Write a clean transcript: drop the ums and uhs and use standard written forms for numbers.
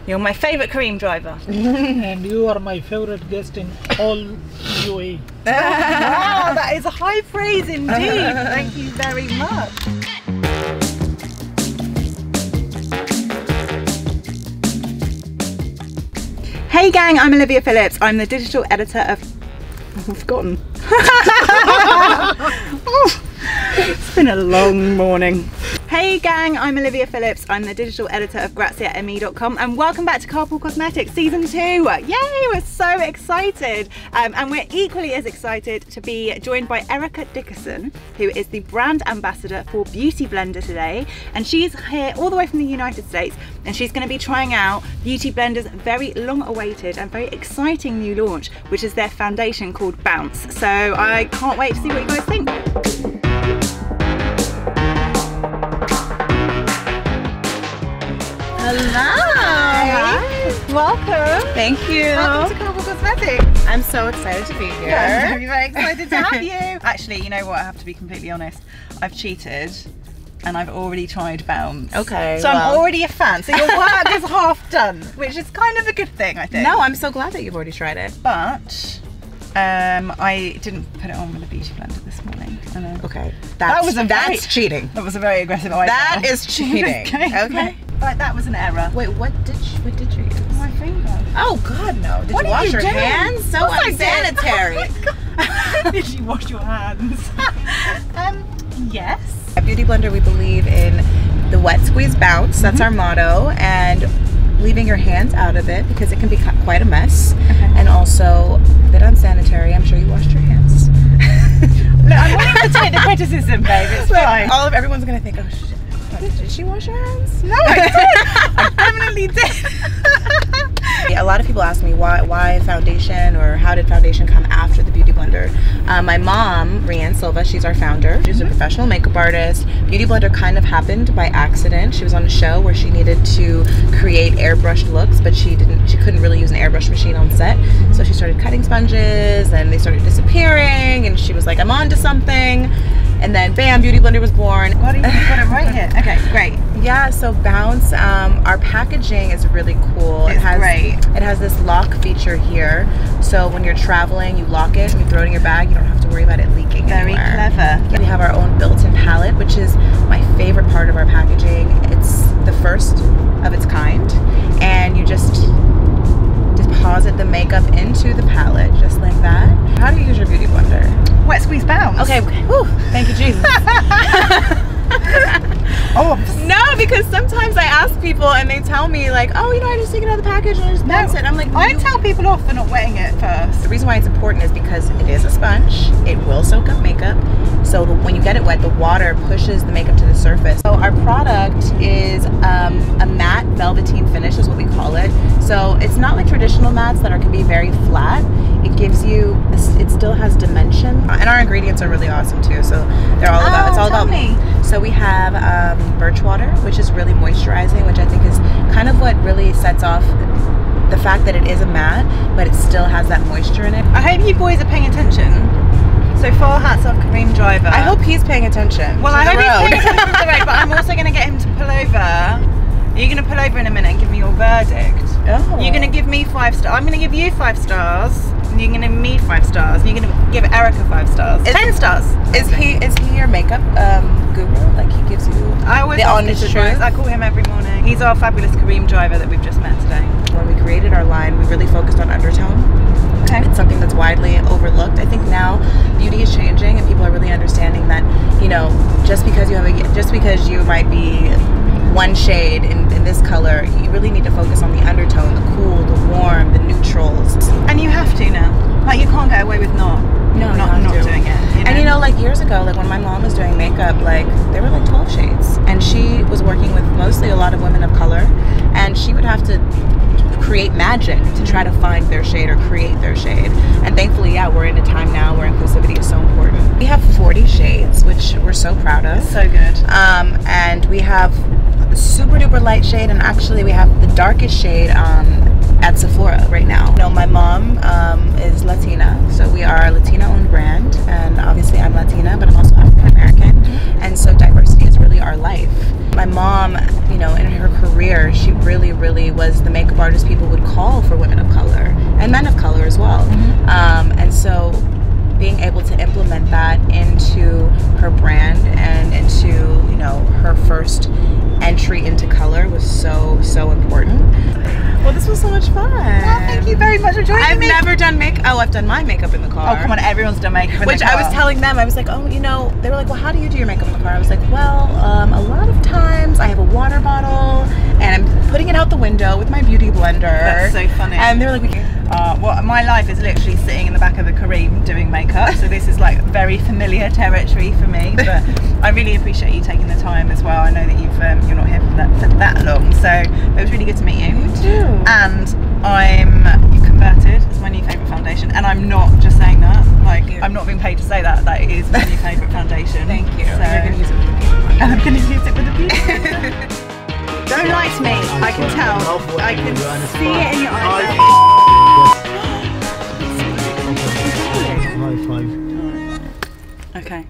You're my favourite cream driver. And you are my favorite guest in all UAE. Wow, that is a high praise indeed. Thank you very much. Hey gang, I'm Olivia Phillips. I'm the digital editor of... I've forgotten. It's been a long morning. Hey gang, I'm Olivia Phillips. I'm the digital editor of backseat.me.com and welcome back to Carpool Cosmetics Season 2. Yay, we're so excited. And we're equally as excited to be joined by Erica Dickerson, who is the brand ambassador for Beautyblender today. And she's here all the way from the United States and she's going to be trying out Beautyblender's very long awaited and very exciting new launch, which is their foundation called Bounce. So I can't wait to see what you guys think. Hello! Hi. Welcome! Thank you! Welcome to Carpool Cosmetics! I'm so excited to be here. Yeah, I'm very, very excited to have you! Actually, you know what, I have to be completely honest. I've cheated and I've already tried Bounce. Okay. So I'm already a fan. So your work is half done, which is kind of a good thing, I think. No, I'm so glad that you've already tried it. But I didn't put it on with a Beautyblender this morning. I know. Okay. That's cheating. That was a very aggressive idea. That is cheating. Okay. But that was an error. Wait, what did you use? My finger. Oh God, no! Did you wash your hands? So unsanitary. Oh did you wash your hands? Yes. At Beautyblender, we believe in the wet squeeze bounce. That's our motto, and leaving your hands out of it because it can be quite a mess, and also a bit unsanitary. I'm sure you washed your hands. Look, I'm willing to take the criticism, babe. It's fine. Everyone's gonna think, oh shit. Did she wash her hands? No, I did. I definitely did. A lot of people ask me why foundation, or how did foundation come after the Beautyblender. My mom, Rianne Silva, she's our founder. She's a professional makeup artist. Beautyblender kind of happened by accident. She was on a show where she needed to create airbrushed looks, but she couldn't really use an airbrush machine on set. So she started cutting sponges and they started disappearing, and she was like, I'm on to something. And then bam, Beautyblender was born. What, you got it right here. Okay, great. Yeah, so Bounce, our packaging is really cool. It's great. It has this lock feature here. So when you're traveling, you lock it and you throw it in your bag. You don't have to worry about it leaking Very anywhere. clever. We have our own built-in palette, which is my favorite part of our packaging. It's the first of its kind. And you just deposit the makeup into the palette, just like that. How do you use your Beautyblender? Wet squeeze bounce. Okay. Whew. Thank you, Jesus. Oh no, because sometimes I ask people and they tell me like, oh, you know, I just take it out of the package and I just bounce it. I'm like, I tell people off for not wetting it first. The reason why it's important is because it is a sponge. It will soak up makeup. So when you get it wet, the water pushes the makeup to the surface. So our product is a matte velveteen finish is what we call it. So it's not like traditional mattes that can be very flat. It gives you, it still has dimension. And our ingredients are really awesome too. So they're all about, it's all about me. So we have birch water, which is really moisturizing, which I think is kind of what really sets off the fact that it is a matte, but it still has that moisture in it. I hope you boys are paying attention. So 4 hats off cream driver. I hope he's paying attention. Well, I hope he's paying attention to the road, but I'm also going to get him to pull over. You're going to pull over in a minute and give me your verdict. Oh. You're going to give me 5 stars. I'm going to give you 5 stars. And you're going to give me 5 stars. And you're going to give Erica 5 stars. 10 stars. Is he your makeup guru? Like he gives you the honest truth? I call him every morning. He's our fabulous cream driver that we've just met today. When we created our line, we really focused on undertone. Okay. It's something that's widely overlooked. I think now beauty is changing and people are really understanding that, you know, just because you might be one shade in this color, you really need to focus on the undertone, the cool, the warm, the neutrals. And you have to now. Like you can't get away with not doing it. You know? And you know, like years ago, like when my mom was doing makeup, like there were like 12 shades, and she was working with mostly a lot of women of color, and she would have to create magic to try to find their shade or create their shade. And thankfully, yeah, we're in a time now where inclusivity is so important. We have 40 shades, which we're so proud of. So good. And we have a super duper light shade, and actually we have the darkest shade at Sephora right now. You know, my mom is Latina, so we are a Latina-owned brand, and obviously I'm Latina, but I'm also African American, and so diversity is really our life. My mom, you know, in her career, she really was the makeup artist people would call for women of color and men of color as well. And so being able to implement that into her brand and into, you know, her first entry into color was so important. Well, this was so much fun. Well, thank you very much for joining me. I've never done makeup. Oh, I've done my makeup in the car. Oh, come on, everyone's done makeup in the car. I was telling them, I was like, oh, you know, they were like, well, how do you do your makeup in the car? I was like, well, a lot of times I have a water bottle and I'm putting it out the window with my beauty blender. That's so funny. And they're like, well, my life is literally sitting in the back of the Kareem doing makeup, so this is like very familiar territory for me. But I really appreciate you taking the time as well. I know that you're not here for that long, so it was really good to meet you. You too. And you converted. It's my new favourite foundation, and I'm not just saying that. Like, I'm not being paid to say that. That is my new favourite foundation. Thank you. So, you're gonna use it with the beauty blender. I'm going to use it with the beauty blender. Don't lie to me. I can tell. I can see it in your eyes. High five. Okay.